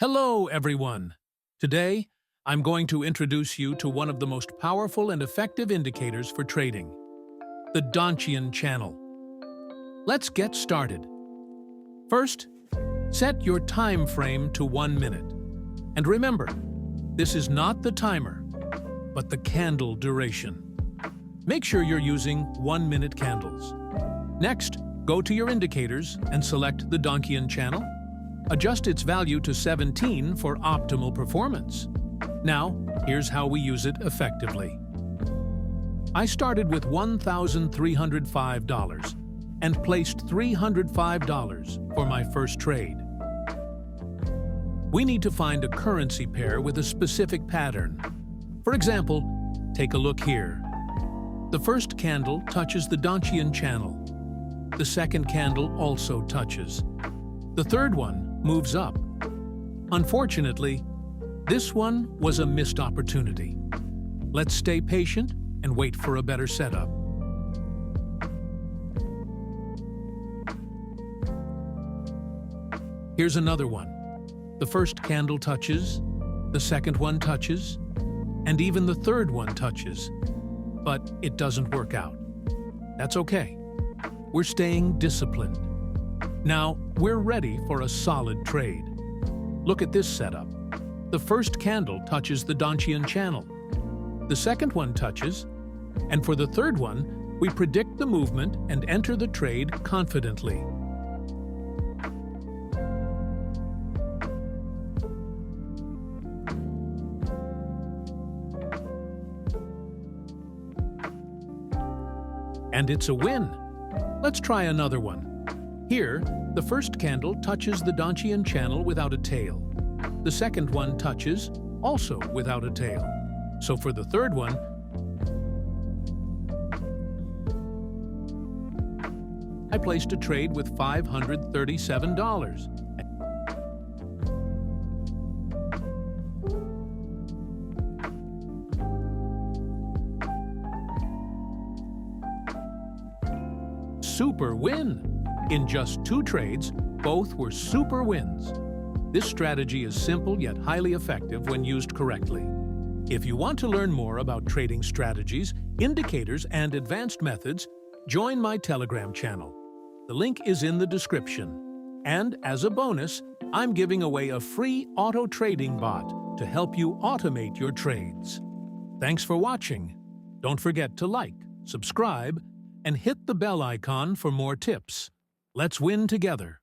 Hello, everyone. Today, I'm going to introduce you to one of the most powerful and effective indicators for trading, the Donchian Channel. Let's get started. First, set your time frame to 1 minute. And remember, this is not the timer, but the candle duration. Make sure you're using 1-minute candles. Next, go to your indicators and select the Donchian Channel. Adjust its value to 17 for optimal performance. Now, here's how we use it effectively. I started with $1,305 and placed $305 for my first trade. We need to find a currency pair with a specific pattern. For example, take a look here. The first candle touches the Donchian Channel. The second candle also touches. The third one moves up. Unfortunately, this one was a missed opportunity. Let's stay patient and wait for a better setup. Here's another one. The first candle touches, the second one touches, and even the third one touches. But it doesn't work out. That's okay. We're staying disciplined. Now, we're ready for a solid trade. Look at this setup. The first candle touches the Donchian Channel. The second one touches, and for the third one, we predict the movement and enter the trade confidently. And it's a win. Let's try another one. Here, the first candle touches the Donchian Channel without a tail. The second one touches, also without a tail. So for the third one, I placed a trade with $537. Super win! In just 2 trades, both were super wins. This strategy is simple yet highly effective when used correctly. If you want to learn more about trading strategies, indicators, and advanced methods, join my Telegram channel. The link is in the description. And as a bonus, I'm giving away a free auto trading bot to help you automate your trades. Thanks for watching. Don't forget to like, subscribe, and hit the bell icon for more tips. Let's win together.